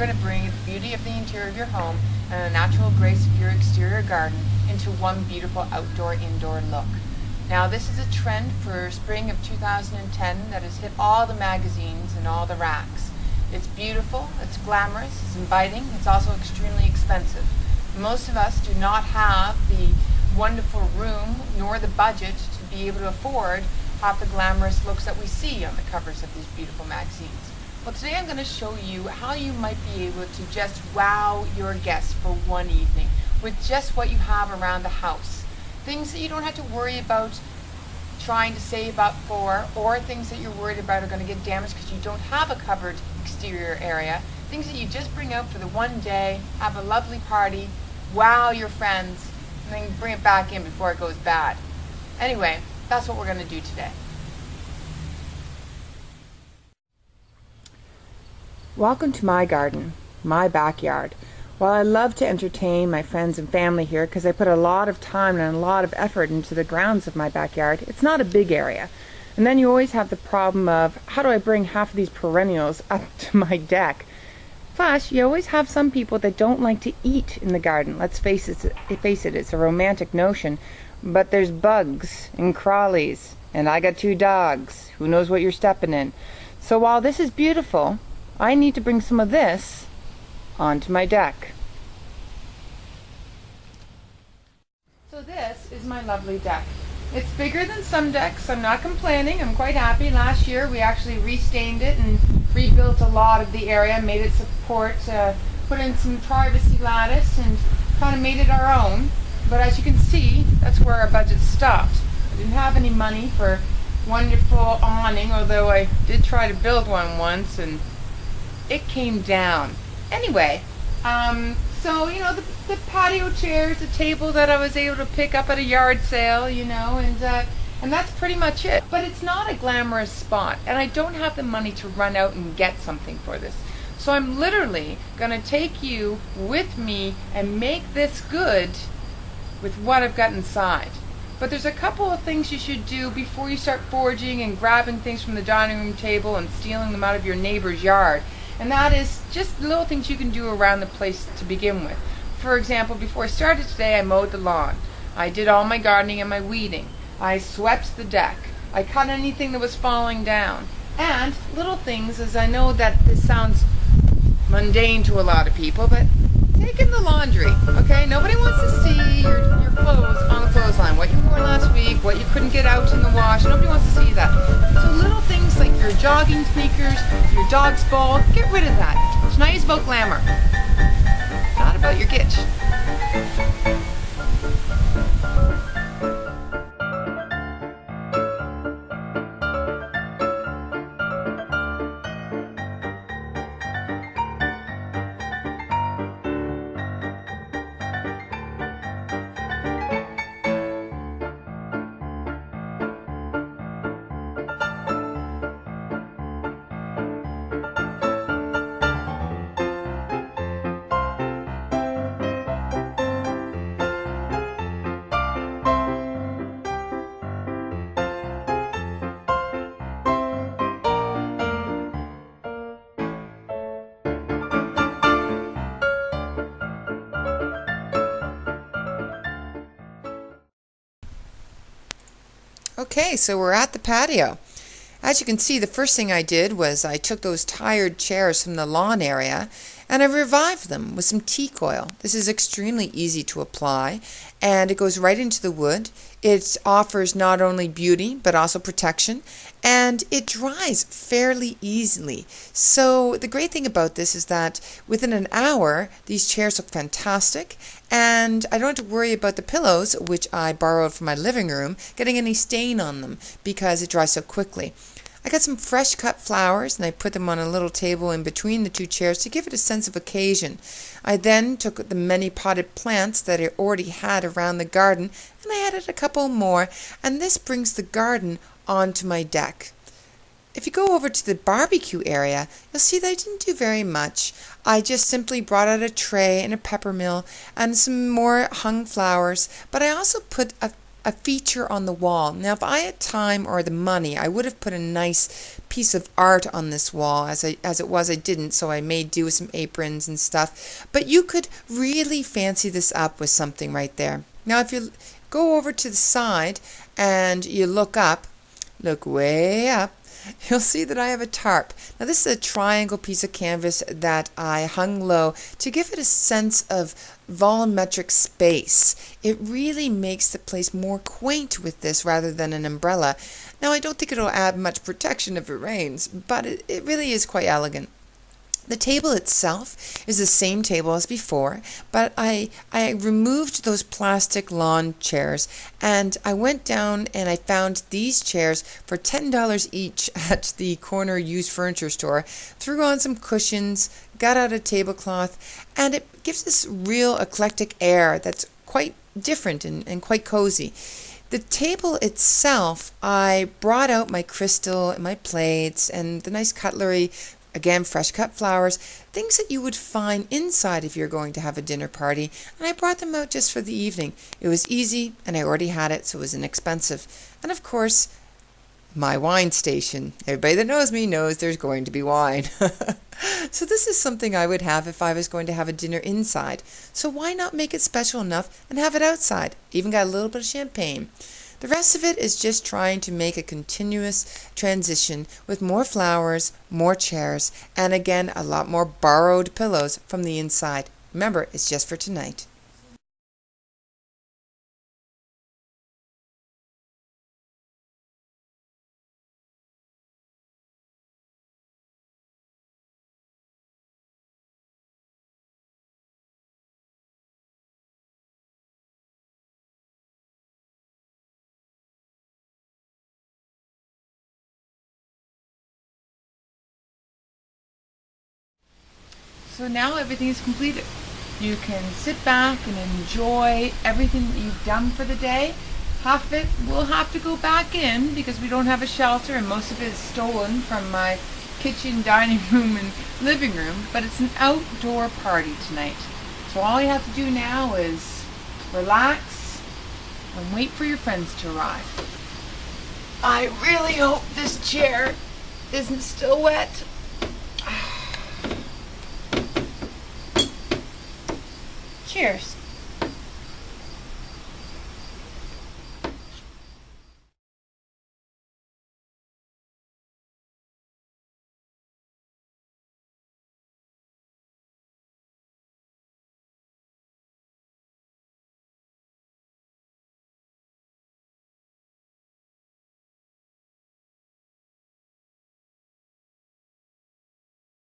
going to bring the beauty of the interior of your home and the natural grace of your exterior garden into one beautiful outdoor-indoor look. Now, this is a trend for spring of 2010 that has hit all the magazines and all the racks. It's beautiful, it's glamorous, it's inviting, it's also extremely expensive. Most of us do not have the wonderful room nor the budget to be able to afford half the glamorous looks that we see on the covers of these beautiful magazines. Well, today I'm going to show you how you might be able to just wow your guests for one evening with just what you have around the house. Things that you don't have to worry about trying to save up for, or things that you're worried about are going to get damaged because you don't have a covered exterior area. Things that you just bring out for the one day, have a lovely party, wow your friends, and then bring it back in before it goes bad. Anyway, that's what we're going to do today. Welcome to my garden, my backyard. While I love to entertain my friends and family here because I put a lot of time and a lot of effort into the grounds of my backyard, it's not a big area. And then you always have the problem of, how do I bring half of these perennials up to my deck? Plus, you always have some people that don't like to eat in the garden. Let's face it, it's a romantic notion, but there's bugs and crawlies, and I got 2 dogs. Who knows what you're stepping in? So while this is beautiful, I need to bring some of this onto my deck. So this is my lovely deck. It's bigger than some decks. I'm not complaining. I'm quite happy. Last year we actually restained it and rebuilt a lot of the area, made it support, put in some privacy lattice and kind of made it our own. But as you can see, that's where our budget stopped. I didn't have any money for wonderful awning, although I did try to build one once and it came down. Anyway, so, you know, the patio chairs, the table that I was able to pick up at a yard sale, you know, and that's pretty much it. But it's not a glamorous spot, and I don't have the money to run out and get something for this. So I'm literally going to take you with me and make this good with what I've got inside. But there's a couple of things you should do before you start foraging and grabbing things from the dining room table and stealing them out of your neighbor's yard. And that is just little things you can do around the place to begin with. For example, before I started today, I mowed the lawn. I did all my gardening and my weeding. I swept the deck. I cut anything that was falling down. And little things, as I know that this sounds mundane to a lot of people, but taking the laundry, okay? Nobody wants to see your clothes on the clothesline. What you wore last week, what you couldn't get out in the wash. Nobody wants to see that. So little things like your jogging sneakers, your dog's ball, get rid of that. Tonight is about glamour, not about your gitch. Okay, so we're at the patio. As you can see, the first thing I did was I took those tired chairs from the lawn area and I revived them with some teak oil. This is extremely easy to apply and it goes right into the wood. It offers not only beauty but also protection, and it dries fairly easily. So the great thing about this is that within an hour these chairs look fantastic, and I don't have to worry about the pillows, which I borrowed from my living room, getting any stain on them because it dries so quickly. I got some fresh cut flowers and I put them on a little table in between the 2 chairs to give it a sense of occasion. I then took the many potted plants that I already had around the garden and I added a couple more, and this brings the garden onto my deck. If you go over to the barbecue area, you'll see that I didn't do very much. I just simply brought out a tray and a pepper mill and some more hung flowers, but I also put a a feature on the wall. Now, if I had time or the money, I would have put a nice piece of art on this wall. As it was, I didn't, so I made do with some aprons and stuff. But you could really fancy this up with something right there. Now, if you go over to the side and you look way up, you'll see that I have a tarp. Now this is a triangle piece of canvas that I hung low to give it a sense of volumetric space. It really makes the place more quaint with this rather than an umbrella. Now I don't think it'll add much protection if it rains, but it really is quite elegant. The table itself is the same table as before, but I removed those plastic lawn chairs and I went down and I found these chairs for $10 each at the corner used furniture store, threw on some cushions, got out a tablecloth, and it gives this real eclectic air that's quite different and quite cozy. The table itself, I brought out my crystal and my plates and the nice cutlery. Again, fresh cut flowers, things that you would find inside if you're going to have a dinner party, and I brought them out just for the evening. It was easy, and I already had it, so it was inexpensive. And of course, my wine station. Everybody that knows me knows there's going to be wine. So this is something I would have if I was going to have a dinner inside. So why not make it special enough and have it outside? Even got a little bit of champagne. The rest of it is just trying to make a continuous transition with more flowers, more chairs, and again, a lot more borrowed pillows from the inside. Remember, it's just for tonight. So now everything is completed. You can sit back and enjoy everything that you've done for the day. Half of it will have to go back in because we don't have a shelter and most of it is stolen from my kitchen, dining room, and living room. But it's an outdoor party tonight. So all you have to do now is relax and wait for your friends to arrive. I really hope this chair isn't still wet. Cheers.